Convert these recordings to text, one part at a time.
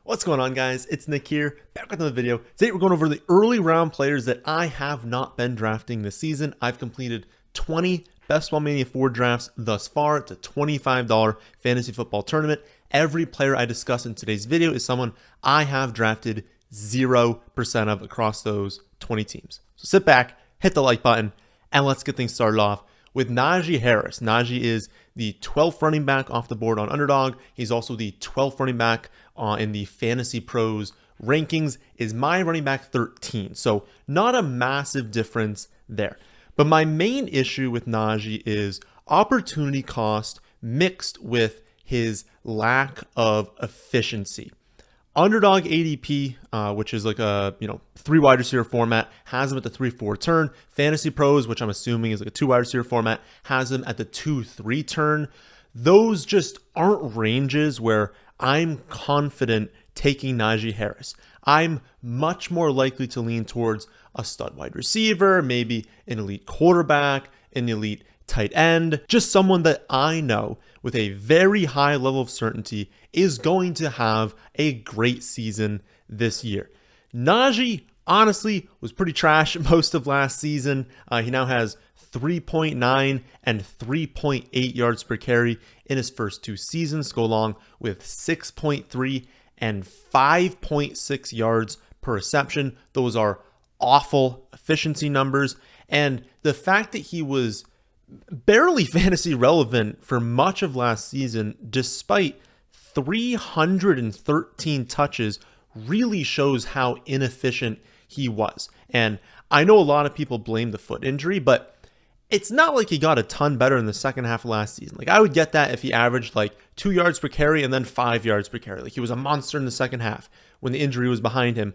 What's going on, guys? It's Nick here, back with another video. Today we're going over the early round players that I have not been drafting this season. I've completed 20 Best Ball Mania 4 drafts thus far. It's a $25 fantasy football tournament. Every player I discuss in today's video is someone I have drafted 0% of across those 20 teams. So sit back, hit the like button, and let's get things started off with Najee Harris. Najee is the 12th running back off the board on Underdog. He's also the 12th running back in the Fantasy Pros rankings. Is my running back 13. So not a massive difference there. But my main issue with Najee is opportunity cost mixed with his lack of efficiency. Underdog ADP, which is like a 3 wide receiver format, has him at the 3-4 turn. Fantasy Pros, which I'm assuming is like a 2 wide receiver format, has him at the 2-3 turn. Those just aren't ranges where I'm confident taking Najee Harris. I'm much more likely to lean towards a stud wide receiver, maybe an elite quarterback, an elite tight end, just someone that I know with a very high level of certainty is going to have a great season this year. Najee, honestly, was pretty trash most of last season. He now has 3.9 and 3.8 yards per carry in his first 2 seasons, go along with 6.3 and 5.6 yards per reception. Those are awful efficiency numbers. And the fact that he was barely fantasy relevant for much of last season, despite 313 touches, really shows how inefficient he was. And I know a lot of people blame the foot injury, but it's not like he got a ton better in the second half of last season. Like, I would get that if he averaged like 2 yards per carry and then 5 yards per carry. Like, he was a monster in the second half when the injury was behind him.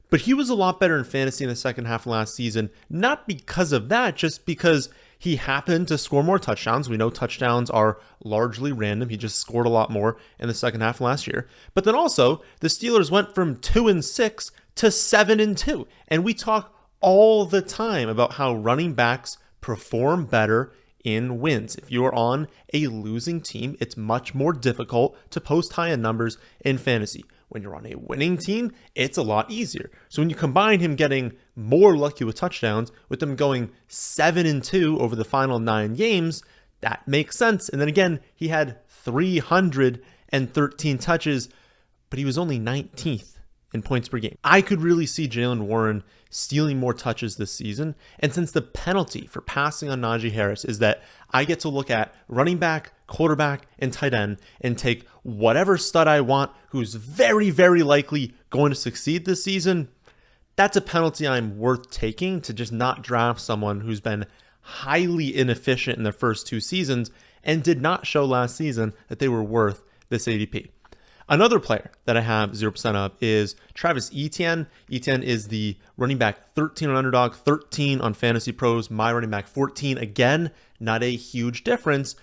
But he was a lot better in fantasy in the second half of last season, not because of that, just because he happened to score more touchdowns. We know touchdowns are largely random. He just scored a lot more in the second half of last year. But then also, the Steelers went from 2-6 to 7-2. And we talk all the time about how running backs perform better in wins. If you're on a losing team, it's much more difficult to post high-end numbers in fantasy. When you're on a winning team, it's a lot easier. So when you combine him getting more lucky with touchdowns with them going 7-2 over the final 9 games, that makes sense. And then again, he had 313 touches, but he was only 19th in points per game. I could really see Jaylen Warren stealing more touches this season. And since the penalty for passing on Najee Harris is that I get to look at running back, quarterback, and tight end and take whatever stud I want who's very, very likely going to succeed this season, that's a penalty I'm worth taking to just not draft someone who's been highly inefficient in their first 2 seasons and did not show last season that they were worth this ADP. Another player that I have 0% of is Travis Etienne. Etienne is the running back 13 on Underdog, 13 on Fantasy Pros, my running back 14. Again, not a huge difference,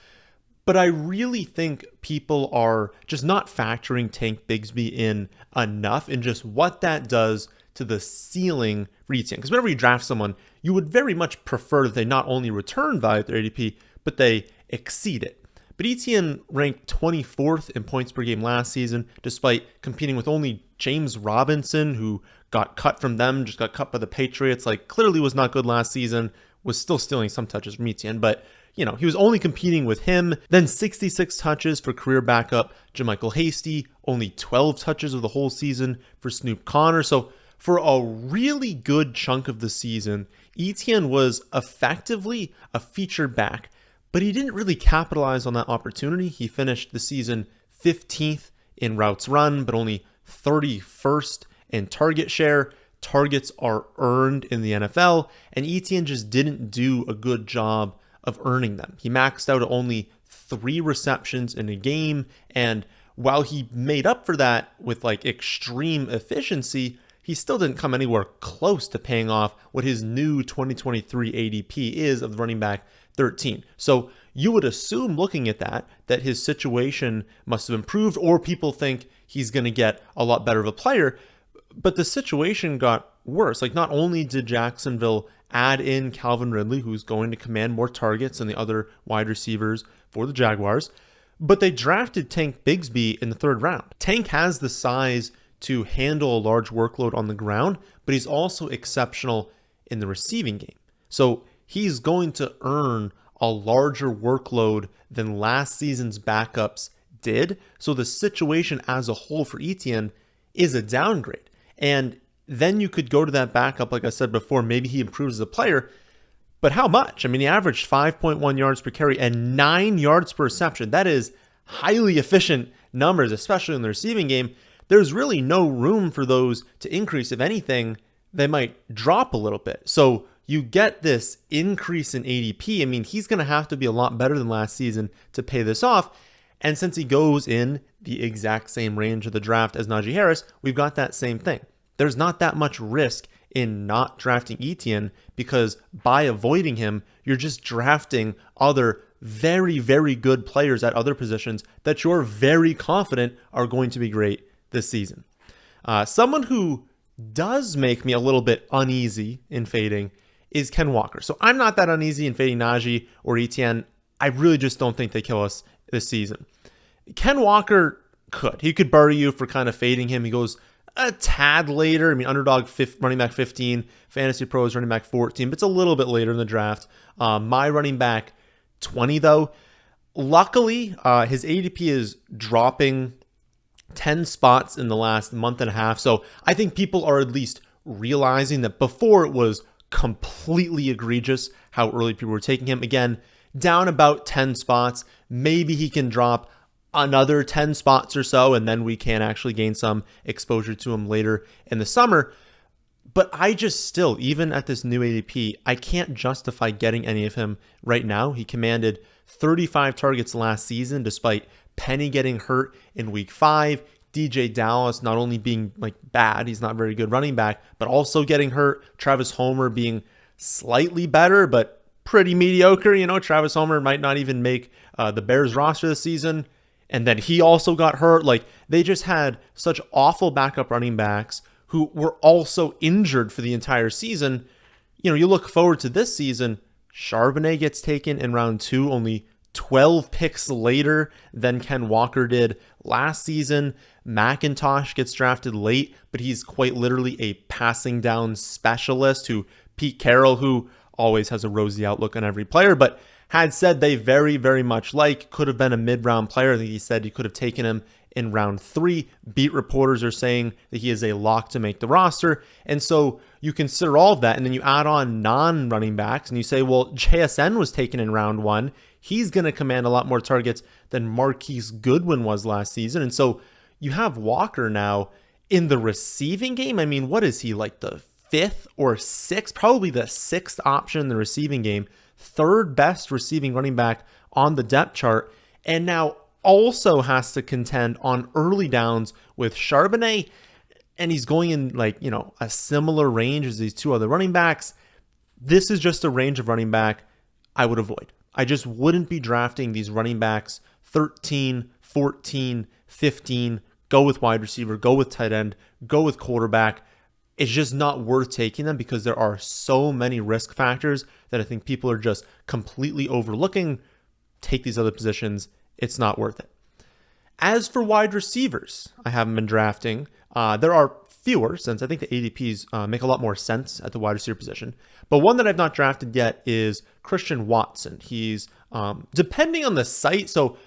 but I really think people are just not factoring Tank Bigsby in enough and just what that does to the ceiling for Etienne. Because whenever you draft someone, you would very much prefer that they not only return value at their ADP, but they exceed it. But Etienne ranked 24th in points per game last season, despite competing with only James Robinson, who got cut from them, just got cut by the Patriots, like clearly was not good last season, was still stealing some touches from Etienne, but he was only competing with him. Then 66 touches for career backup JaMycal Hasty, only 12 touches of the whole season for Snoop Connor. So for a really good chunk of the season, Etienne was effectively a featured back, but he didn't really capitalize on that opportunity. He finished the season 15th in routes run, but only 31st in target share. Targets are earned in the NFL, and Etienne just didn't do a good job of earning them. He maxed out at only 3 receptions in a game, and while he made up for that with like extreme efficiency, he still didn't come anywhere close to paying off what his new 2023 ADP is of the running back 13. So you would assume looking at that his situation must have improved, or people think he's going to get a lot better of a player. But the situation got worse. Like, not only did Jacksonville add in Calvin Ridley, who's going to command more targets than the other wide receivers for the Jaguars, but they drafted Tank Bigsby in the 3rd round. Tank has the size to handle a large workload on the ground, but he's also exceptional in the receiving game. So he's going to earn a larger workload than last season's backups did. So the situation as a whole for Etienne is a downgrade. And then you could go to that backup, like I said before, maybe he improves as a player, but how much? I mean, he averaged 5.1 yards per carry and 9 yards per reception. That is highly efficient numbers, especially in the receiving game. There's really no room for those to increase. If anything, they might drop a little bit. So you get this increase in ADP. I mean, he's going to have to be a lot better than last season to pay this off. And since he goes in the exact same range of the draft as Najee Harris, we've got that same thing. There's not that much risk in not drafting Etienne because by avoiding him, you're just drafting other very, very good players at other positions that you're very confident are going to be great this season. Someone who does make me a little bit uneasy in fading is Ken Walker. So I'm not that uneasy in fading Najee or Etienne. I really just don't think they kill us this season. Ken Walker he could bury you for kind of fading him. He goes a tad later. I mean, Underdog running back 15, Fantasy Pros running back 14, but it's a little bit later in the draft. My running back 20 though. Luckily, his ADP is dropping 10 spots in the last month and a half. So I think people are at least realizing that before it was completely egregious how early people were taking him. Again, down about 10 spots. Maybe he can drop another 10 spots or so, and then we can actually gain some exposure to him later in the summer. But I just still, even at this new ADP, I can't justify getting any of him right now. He commanded 35 targets last season, despite Penny getting hurt in week 5. DJ Dallas not only being bad, he's not very good running back, but also getting hurt. Travis Homer being slightly better, but pretty mediocre. Travis Homer might not even make the Bears roster this season. And then he also got hurt. They just had such awful backup running backs who were also injured for the entire season. You look forward to this season, Charbonnet gets taken in round 2, only 12 picks later than Ken Walker did last season. McIntosh gets drafted late, but he's quite literally a passing down specialist who Pete Carroll, who always has a rosy outlook on every player, but had said they very, very much could have been a mid-round player. I think he said he could have taken him in round 3. Beat reporters are saying that he is a lock to make the roster. And so you consider all of that, and then you add on non-running backs, and you say, well, JSN was taken in round 1. He's going to command a lot more targets than Marquise Goodwin was last season. And so you have Walker now in the receiving game. I mean, what is he, the 5th or 6th? Probably the 6th option in the receiving game. 3rd best receiving running back on the depth chart, and now also has to contend on early downs with Charbonnet, and he's going in a similar range as these 2 other running backs. This is just a range of running back I would avoid. I just wouldn't be drafting these running backs 13, 14, 15, go with wide receiver, go with tight end, go with quarterback. It's just not worth taking them because there are so many risk factors that I think people are just completely overlooking. Take these other positions. It's not worth it. As for wide receivers, I haven't been drafting. There are fewer, since I think the ADPs make a lot more sense at the wide receiver position. But one that I've not drafted yet is Christian Watson. He's, depending on the site, so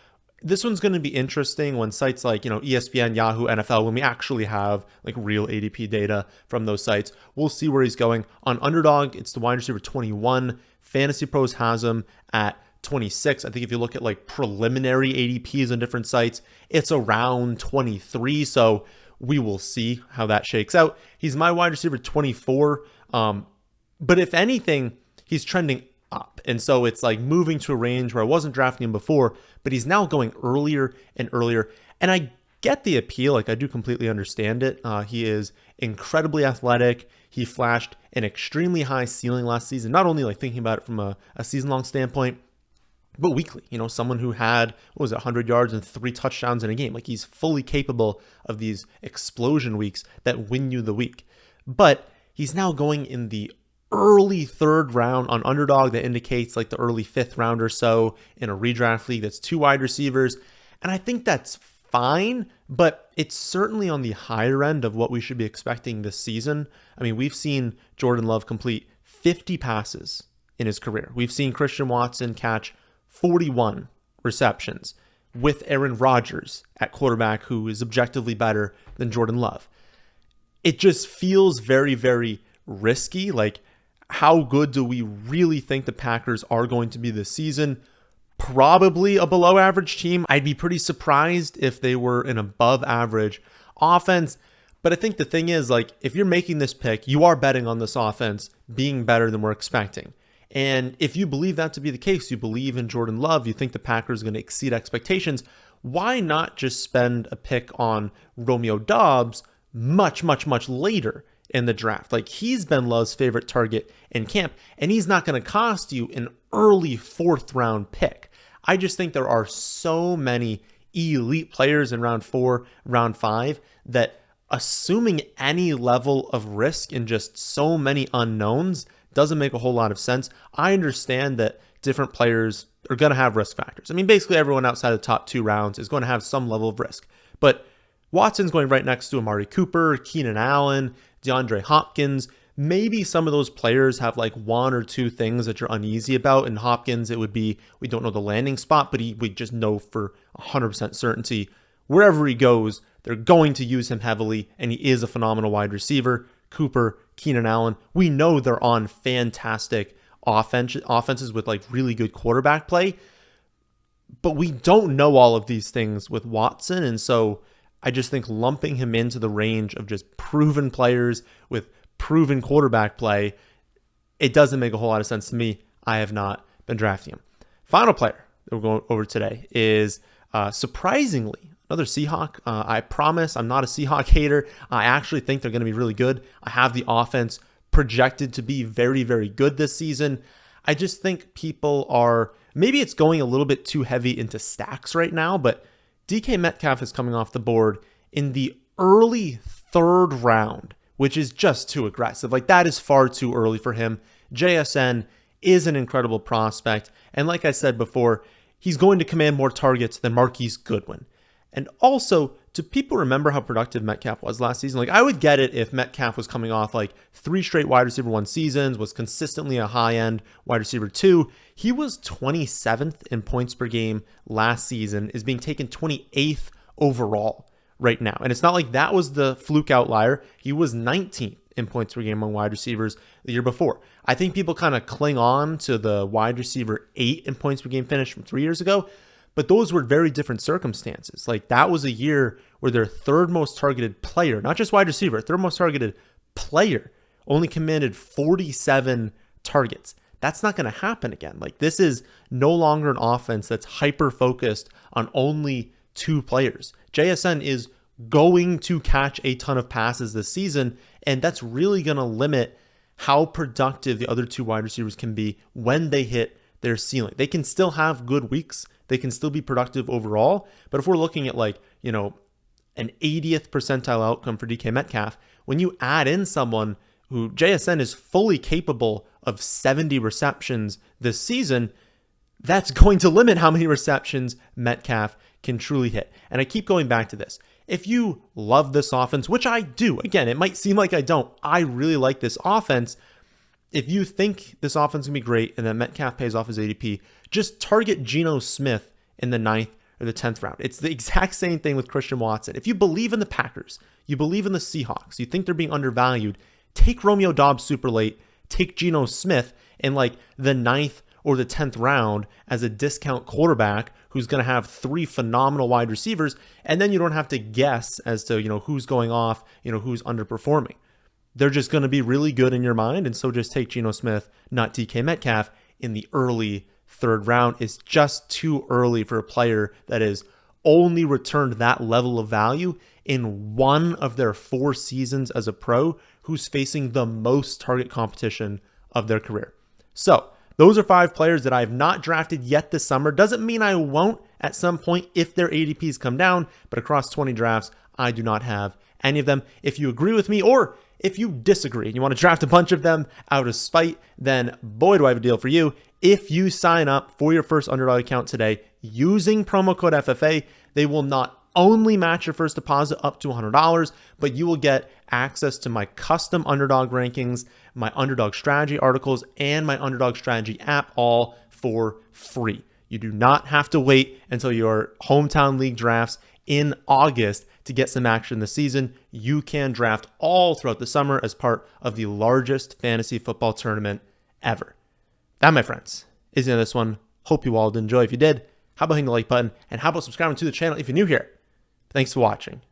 this one's going to be interesting when sites like, ESPN, Yahoo, NFL, when we actually have real ADP data from those sites, we'll see where he's going. On Underdog, it's the wide receiver 21. Fantasy Pros has him at 26. I think if you look at preliminary ADPs on different sites, it's around 23. So we will see how that shakes out. He's my wide receiver 24. But if anything, he's trending up. And so it's moving to a range where I wasn't drafting him before, but he's now going earlier and earlier. And I get the appeal. I do completely understand it. He is incredibly athletic. He flashed an extremely high ceiling last season, not only thinking about it from a season-long standpoint, but weekly. Someone who had, 100 yards and 3 touchdowns in a game. He's fully capable of these explosion weeks that win you the week. But he's now going in the early 3rd round on Underdog. That indicates the early 5th round or so in a redraft league that's 2 wide receivers. And I think that's fine but it's certainly on the higher end of what we should be expecting this season. I mean, we've seen Jordan Love complete 50 passes in his career. We've seen Christian Watson catch 41 receptions with Aaron Rodgers at quarterback, who is objectively better than Jordan Love. It just feels very, very risky. Like, how good do we really think the Packers are going to be this season? Probably a below average team. I'd be pretty surprised if they were an above average offense. But I think the thing is, like, if you're making this pick, you are betting on this offense being better than we're expecting. And if you believe that to be the case, you believe in Jordan Love, you think the Packers are going to exceed expectations, why not just spend a pick on Romeo Doubs much, much, much later in the draft? Like, he's been Love's favorite target in camp, and he's not going to cost you an early 4th round pick. I just think there are so many elite players in round 4, round 5, that assuming any level of risk in just so many unknowns doesn't make a whole lot of sense. I understand that different players are going to have risk factors. I mean, basically everyone outside the top 2 rounds is going to have some level of risk. But Watson's going right next to Amari Cooper, Keenan Allen, DeAndre Hopkins. Maybe some of those players have like 1 or 2 things that you're uneasy about. In Hopkins, it would be, we don't know the landing spot, but we just know for 100% certainty wherever he goes, they're going to use him heavily, and he is a phenomenal wide receiver. Cooper, Keenan Allen, we know they're on fantastic offenses with like really good quarterback play, but we don't know all of these things with Watson. And so I just think lumping him into the range of just proven players with proven quarterback play, it doesn't make a whole lot of sense to me. I have not been drafting him. Final player that we're going over today is surprisingly another Seahawk. I promise I'm not a Seahawk hater. I actually think they're going to be really good. I have the offense projected to be very, very good this season. I just think people are, maybe it's going a little bit too heavy into stacks right now, but DK Metcalf is coming off the board in the early 3rd round, which is just too aggressive. Like, that is far too early for him. JSN is an incredible prospect. And like I said before, he's going to command more targets than Marquise Goodwin. And also, do people remember how productive Metcalf was last season? Like, I would get it if Metcalf was coming off like 3 straight wide receiver 1 seasons, was consistently a high-end wide receiver 2. He was 27th in points per game last season, is being taken 28th overall right now. And it's not like that was the fluke outlier. He was 19th in points per game among wide receivers the year before. I think people kind of cling on to the wide receiver 8 in points per game finish from 3 years ago. But those were very different circumstances. Like, that was a year where their 3rd most targeted player, not just wide receiver, 3rd most targeted player, only commanded 47 targets. That's not going to happen again. Like, this is no longer an offense that's hyper-focused on only 2 players. JSN is going to catch a ton of passes this season, and that's really going to limit how productive the other 2 wide receivers can be when they hit their ceiling. They can still have good weeks. They can still be productive overall. But if we're looking at like, you know, an 80th percentile outcome for DK Metcalf, when you add in someone who JSN is fully capable of 70 receptions this season, that's going to limit how many receptions Metcalf can truly hit. And I keep going back to this. If you love this offense, which I do, again, it might seem like I don't. I really like this offense. If you think this offense can be great and that Metcalf pays off his ADP, just target Geno Smith in the 9th or the 10th round. It's the exact same thing with Christian Watson. If you believe in the Packers, you believe in the Seahawks, you think they're being undervalued, take Romeo Doubs super late, take Geno Smith in like the 9th or the 10th round as a discount quarterback who's going to have 3 phenomenal wide receivers, and then you don't have to guess as to, you know, who's going off, you know, who's underperforming. They're just going to be really good in your mind, and so just take Geno Smith, not DK Metcalf, in the early 3rd round. It's just too early for a player that has only returned that level of value in 1 of their 4 seasons as a pro, who's facing the most target competition of their career. So those are 5 players that I have not drafted yet this summer. Doesn't mean I won't at some point if their ADPs come down, but across 20 drafts, I do not have any of them. If you agree with me, or if you disagree and you want to draft a bunch of them out of spite, then boy, do I have a deal for you. If you sign up for your first Underdog account today using promo code FFA, they will not only match your first deposit up to $100, but you will get access to my custom Underdog rankings, my Underdog strategy articles, and my Underdog strategy app, all for free. You do not have to wait until your hometown league drafts in August to get some action this season. You can draft all throughout the summer as part of the largest fantasy football tournament ever. That, my friends, is the end of this one. Hope you all did enjoy. If you did, how about hitting the like button? And how about subscribing to the channel if you're new here? Thanks for watching.